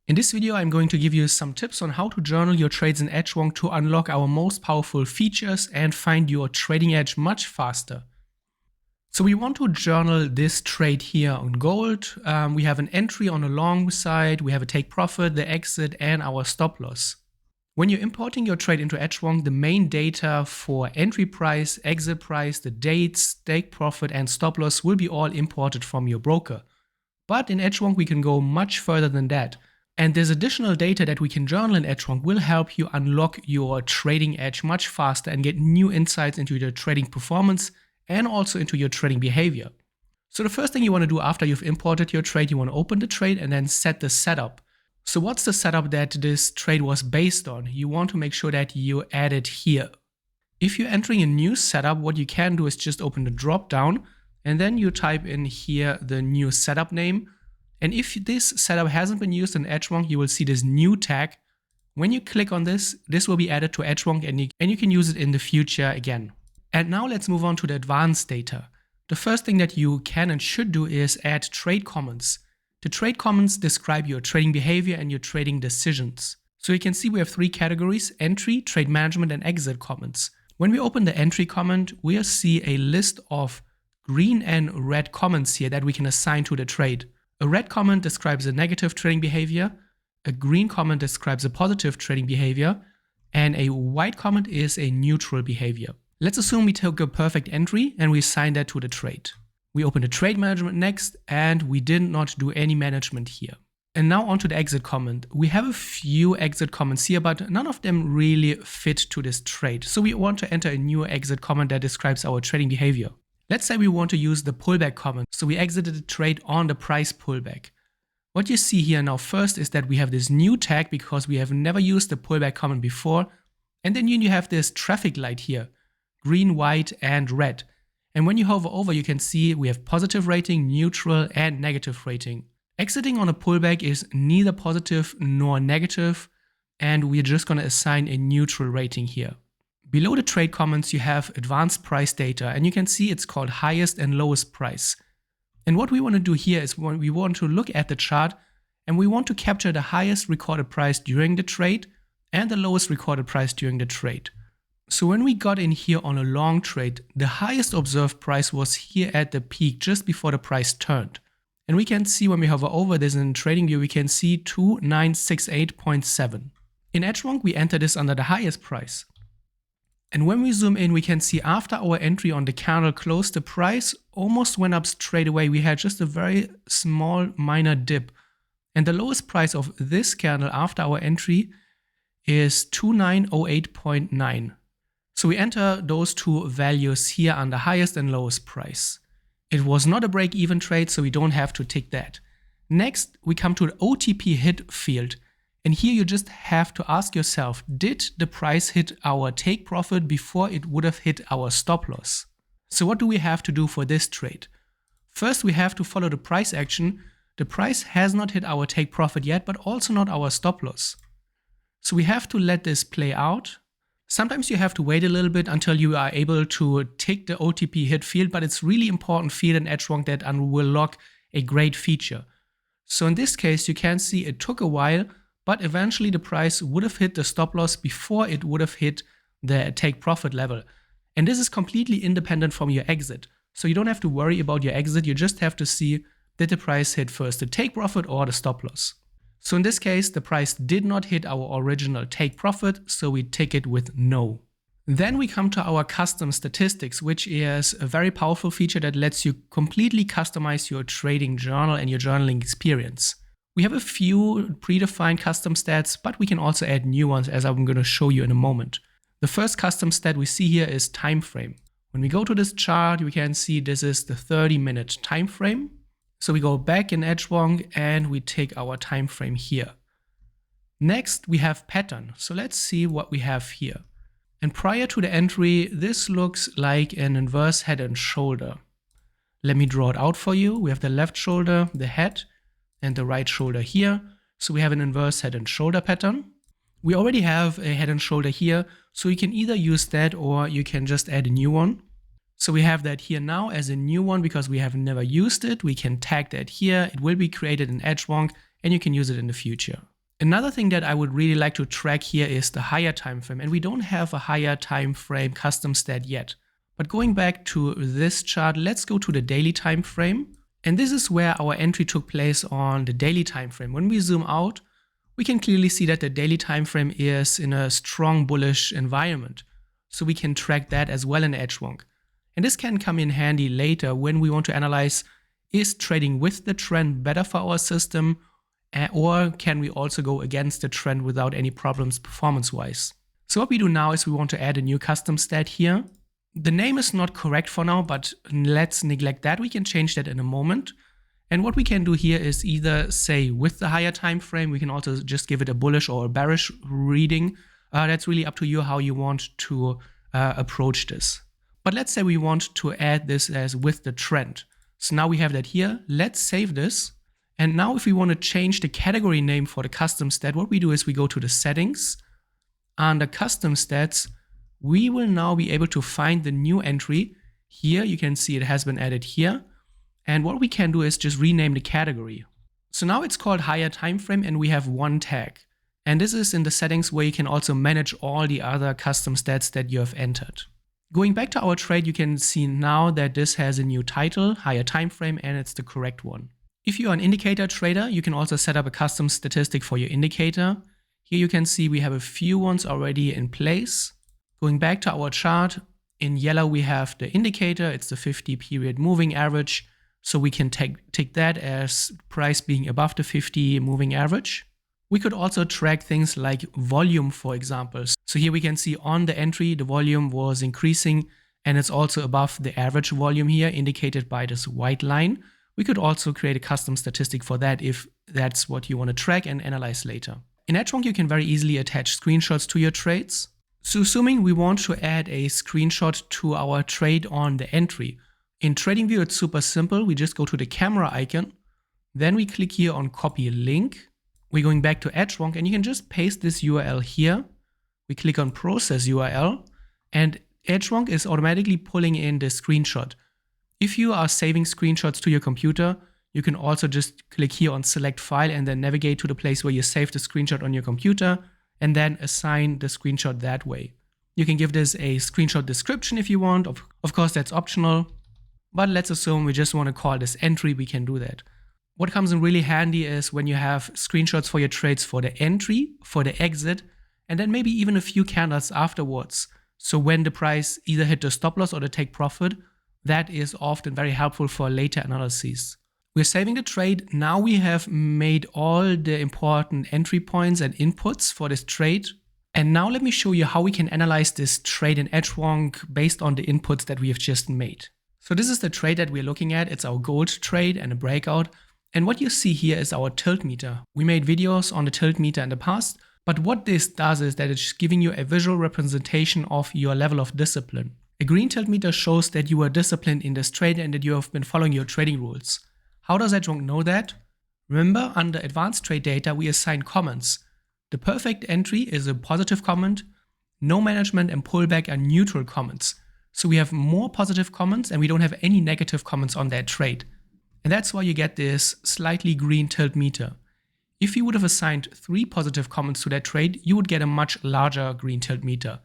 In this video, I'm going to give you some tips on how to journal your trades in Edgewonk to unlock our most powerful features and find your trading edge much faster. So we want to journal this trade here on gold. We have an entry on the long side, we have a take profit, the exit, and our stop loss. When you're importing your trade into Edgewonk, the main data for entry price, exit price, the dates, take profit, and stop loss will be all imported from your broker. But in Edgewonk, we can go much further than that. And this additional data that we can journal in Edgewonk will help you unlock your trading edge much faster and get new insights into your trading performance and also into your trading behavior. So the first thing you want to do after you've imported your trade, you want to open the trade and then set the setup. So what's the setup that this trade was based on? You want to make sure that you add it here. If you're entering a new setup, what you can do is just open the drop down and then you type in here the new setup name. And if this setup hasn't been used in Edgewonk, you will see this new tag. When you click on this, this will be added to Edgewonk and you can use it in the future again. And now let's move on to the advanced data. The first thing that you can and should do is add trade comments. The trade comments describe your trading behavior and your trading decisions. So you can see we have three categories: entry, trade management, and exit comments. When we open the entry comment, we'll see a list of green and red comments here that we can assign to the trade. A red comment describes a negative trading behavior, a green comment describes a positive trading behavior, and a white comment is a neutral behavior. Let's assume we took a perfect entry and we assign that to the trade. We open the trade management next and we did not do any management here. And now onto the exit comment. We have a few exit comments here, but none of them really fit to this trade. So we want to enter a new exit comment that describes our trading behavior. Let's say we want to use the pullback comment. So we exited the trade on the price pullback. What you see here now first is that we have this new tag because we have never used the pullback comment before. And then you have this traffic light here, green, white, and red. And when you hover over, you can see we have positive rating, neutral, and negative rating. Exiting on a pullback is neither positive nor negative, and we're just going to assign a neutral rating here. Below the trade comments, you have advanced price data, and you can see it's called highest and lowest price. And what we want to do here is we want to look at the chart and we want to capture the highest recorded price during the trade and the lowest recorded price during the trade. So when we got in here on a long trade, the highest observed price was here at the peak just before the price turned. And we can see when we hover over this in TradingView, we can see 2968.7. In Edgewonk, we enter this under the highest price. And when we zoom in, we can see after our entry on the candle closed, the price almost went up straight away. We had just a very small minor dip. And the lowest price of this candle after our entry is 2908.9. So we enter those two values here under highest and lowest price. It was not a break-even trade, so we don't have to tick that. Next, we come to the OTP hit field. And here you just have to ask yourself, did the price hit our take profit before it would have hit our stop loss? So what do we have to do for this trade? First, we have to follow the price action. The price has not hit our take profit yet, but also not our stop loss. So we have to let this play out. Sometimes you have to wait a little bit until you are able to tick the OTP hit field, but it's really important field in Edgewonk that will unlock a great feature. So in this case, you can see it took a while, but eventually the price would have hit the stop loss before it would have hit the take profit level. And this is completely independent from your exit. So you don't have to worry about your exit. You just have to see, did the price hit first the take profit or the stop loss? So in this case, the price did not hit our original take profit, so we tick it with no. Then we come to our custom statistics, which is a very powerful feature that lets you completely customize your trading journal and your journaling experience. We have a few predefined custom stats, but we can also add new ones, as I'm going to show you in a moment. The first custom stat we see here is time frame. When we go to this chart, we can see this is the 30-minute time frame. So we go back in Edgewonk and we take our time frame here. Next, we have pattern. So let's see what we have here. And prior to the entry, this looks like an inverse head and shoulder. Let me draw it out for you. We have the left shoulder, the head, and the right shoulder here. So we have an inverse head and shoulder pattern. We already have a head and shoulder here, so you can either use that or you can just add a new one. So we have that here now as a new one because we have never used it. We can tag that here. It will be created in Edgewonk and you can use it in the future. Another thing that I would really like to track here is the higher time frame, and we don't have a higher time frame custom stat yet. But going back to this chart, let's go to the daily time frame. And this is where our entry took place on the daily time frame. When we zoom out, we can clearly see that the daily time frame is in a strong bullish environment. So we can track that as well in Edgewonk. And this can come in handy later when we want to analyze, is trading with the trend better for our system, or can we also go against the trend without any problems performance-wise? So what we do now is we want to add a new custom stat here. The name is not correct for now, but let's neglect that. We can change that in a moment. And what we can do here is either say with the higher time frame, we can also just give it a bullish or a bearish reading. That's really up to you how you want to approach this. But let's say we want to add this as with the trend. So now we have that here. Let's save this. And now if we want to change the category name for the custom stat, what we do is we go to the settings. Under custom stats, we will now be able to find the new entry. Here you can see it has been added here. And what we can do is just rename the category. So now it's called higher time frame and we have one tag. And this is in the settings where you can also manage all the other custom stats that you have entered. Going back to our trade, you can see now that this has a new title, higher time frame, and it's the correct one. If you are an indicator trader, you can also set up a custom statistic for your indicator. Here you can see we have a few ones already in place. Going back to our chart, in yellow we have the indicator, it's the 50 period moving average. So we can take that as price being above the 50 moving average. We could also track things like volume, for example. So here we can see on the entry, the volume was increasing and it's also above the average volume here indicated by this white line. We could also create a custom statistic for that if that's what you want to track and analyze later. In Edgewonk, you can very easily attach screenshots to your trades. So assuming we want to add a screenshot to our trade on the entry. In TradingView, it's super simple. We just go to the camera icon. Then we click here on copy link. We're going back to Edgewonk and you can just paste this URL here. We click on process URL and Edgewonk is automatically pulling in the screenshot. If you are saving screenshots to your computer, you can also just click here on select file and then navigate to the place where you saved the screenshot on your computer and then assign the screenshot that way. You can give this a screenshot description if you want. Of course, that's optional, but let's assume we just want to call this entry, we can do that. What comes in really handy is when you have screenshots for your trades for the entry, for the exit, and then maybe even a few candles afterwards. So when the price either hit the stop loss or the take profit, that is often very helpful for later analyses. We're saving the trade. Now we have made all the important entry points and inputs for this trade. And now let me show you how we can analyze this trade in Edgewonk based on the inputs that we have just made. So this is the trade that we're looking at. It's our gold trade and a breakout. And what you see here is our tilt meter. We made videos on the tilt meter in the past, but what this does is that it's giving you a visual representation of your level of discipline. A green tilt meter shows that you are disciplined in this trade and that you have been following your trading rules. How does Edgewonk know that? Remember, under advanced trade data, we assign comments. The perfect entry is a positive comment. No management and pullback are neutral comments. So we have more positive comments and we don't have any negative comments on that trade. And that's why you get this slightly green tilt meter. If you would have assigned 3 positive comments to that trade, you would get a much larger green tilt meter.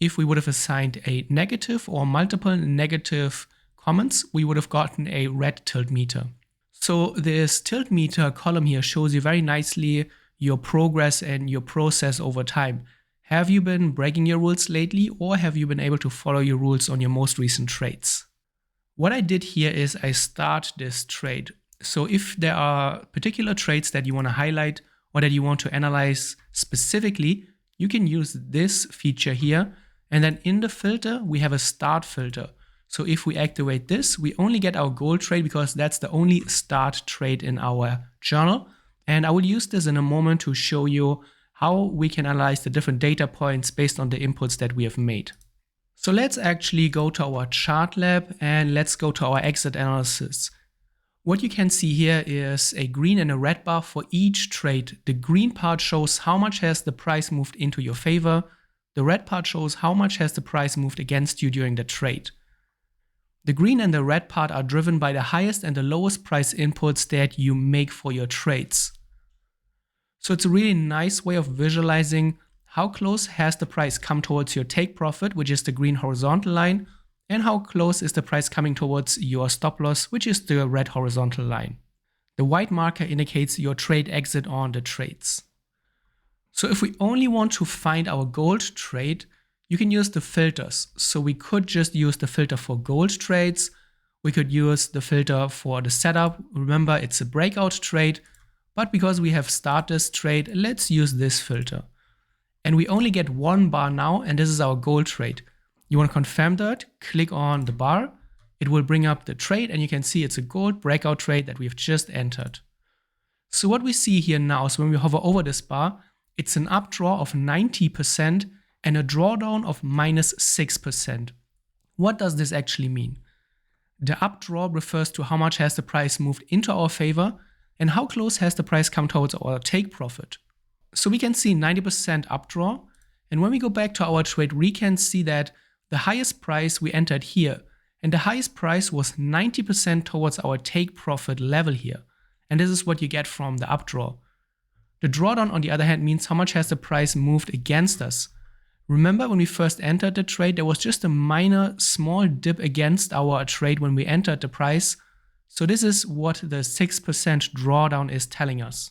If we would have assigned a negative or multiple negative comments, we would have gotten a red tilt meter. So this tilt meter column here shows you very nicely your progress and your process over time. Have you been breaking your rules lately, or have you been able to follow your rules on your most recent trades? What I did here is I start this trade. So if there are particular trades that you want to highlight or that you want to analyze specifically, you can use this feature here. And then in the filter, we have a start filter. So if we activate this, we only get our gold trade because that's the only start trade in our journal. And I will use this in a moment to show you how we can analyze the different data points based on the inputs that we have made. So let's actually go to our chart lab and let's go to our exit analysis. What you can see here is a green and a red bar for each trade. The green part shows how much has the price moved into your favor. The red part shows how much has the price moved against you during the trade. The green and the red part are driven by the highest and the lowest price inputs that you make for your trades. So it's a really nice way of visualizing how close has the price come towards your take profit, which is the green horizontal line, and how close is the price coming towards your stop loss, which is the red horizontal line. The white marker indicates your trade exit on the trades. So if we only want to find our gold trade, you can use the filters. So we could just use the filter for gold trades. We could use the filter for the setup. Remember, it's a breakout trade, but because we have started this trade, let's use this filter. And we only get one bar now, and this is our gold trade. You want to confirm that, click on the bar. It will bring up the trade, and you can see it's a gold breakout trade that we've just entered. So what we see here now is when we hover over this bar, it's an updraw of 90% and a drawdown of -6%. What does this actually mean? The updraw refers to how much has the price moved into our favor and how close has the price come towards our take profit. So we can see 90% updraw, and when we go back to our trade, we can see that the highest price we entered here, and the highest price was 90% towards our take profit level here. And this is what you get from the updraw. The drawdown, on the other hand, means how much has the price moved against us. Remember when we first entered the trade, there was just a minor small dip against our trade when we entered the price. So this is what the 6% drawdown is telling us.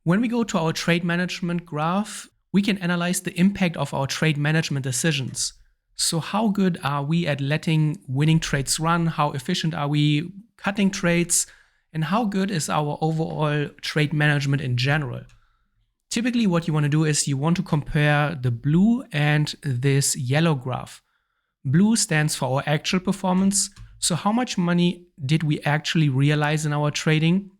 When we go to our trade management graph, we can analyze the impact of our trade management decisions. So how good are we at letting winning trades run? How efficient are we cutting trades? And how good is our overall trade management in general? Typically what you want to do is you want to compare the blue and this yellow graph. Blue stands for our actual performance. So how much money did we actually realize in our trading?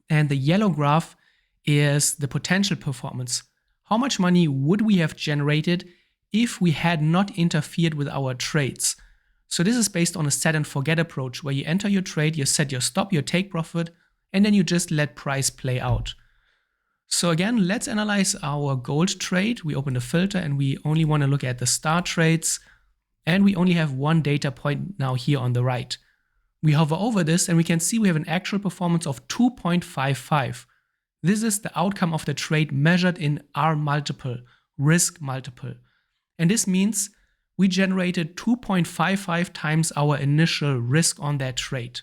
And the yellow graph is the potential performance. How much money would we have generated if we had not interfered with our trades? So this is based on a set and forget approach where you enter your trade, you set your stop, your take profit, and then you just let price play out. So again, let's analyze our gold trade. We open the filter and we only want to look at the star trades, and we only have one data point now here on the right. We hover over this and we can see we have an actual performance of 2.55. This is the outcome of the trade measured in R multiple, risk multiple. And this means we generated 2.55 times our initial risk on that trade.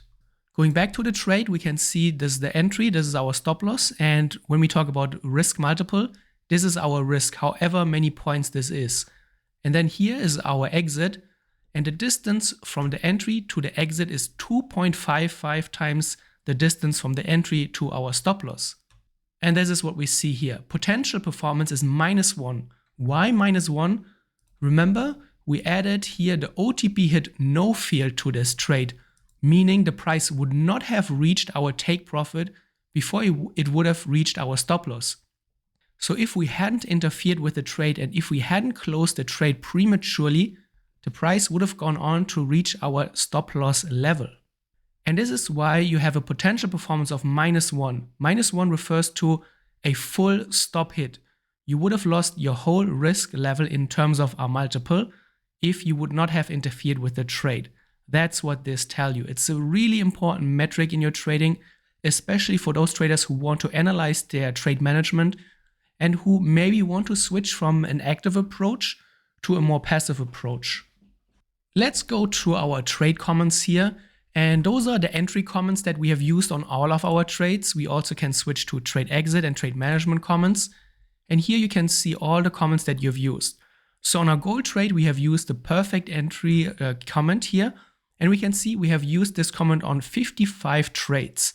Going back to the trade, we can see this is the entry, this is our stop loss. And when we talk about risk multiple, this is our risk, however many points this is. And then here is our exit. And the distance from the entry to the exit is 2.55 times the distance from the entry to our stop loss. And this is what we see here. Potential performance is -1. Why -1? Remember, we added here the OTP hit no field to this trade, meaning the price would not have reached our take profit before it would have reached our stop loss. So if we hadn't interfered with the trade and if we hadn't closed the trade prematurely, the price would have gone on to reach our stop loss level. And this is why you have a potential performance of -1. -1 refers to a full stop hit. You would have lost your whole risk level in terms of our multiple if you would not have interfered with the trade. That's what this tells you. It's a really important metric in your trading, especially for those traders who want to analyze their trade management and who maybe want to switch from an active approach to a more passive approach. Let's go to our trade comments here. And those are the entry comments that we have used on all of our trades. We also can switch to trade exit and trade management comments. And here you can see all the comments that you've used. So on our gold trade, we have used the perfect entry comment here. And we can see we have used this comment on 55 trades.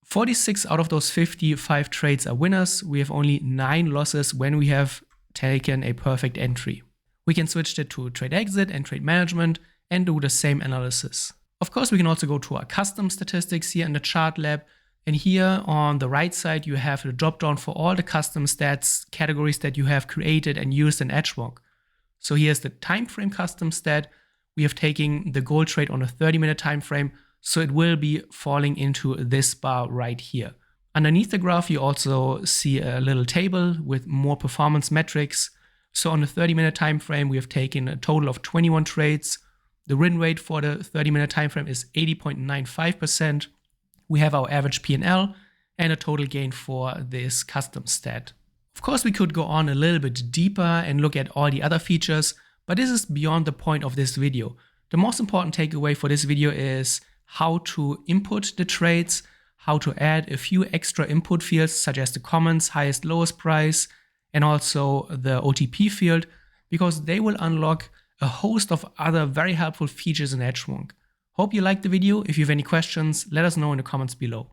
46 out of those 55 trades are winners. We have only 9 losses when we have taken a perfect entry. We can switch it to trade exit and trade management and do the same analysis. Of course, we can also go to our custom statistics here in the chart lab. And here on the right side, you have the drop down for all the custom stats categories that you have created and used in Edgewonk. So here's the time frame custom stat. We have taken the gold trade on a 30-minute time frame, so it will be falling into this bar right here. Underneath the graph, you also see a little table with more performance metrics. So on the 30-minute time frame, we have taken a total of 21 trades. The win rate for the 30-minute time frame is 80.95%. We have our average P&L, and a total gain for this custom stat. Of course, we could go on a little bit deeper and look at all the other features, but this is beyond the point of this video. The most important takeaway for this video is how to input the trades, how to add a few extra input fields such as the comments, highest, lowest price, and also the OTP field, because they will unlock a host of other very helpful features in Edgewonk. Hope you liked the video. If you have any questions, let us know in the comments below.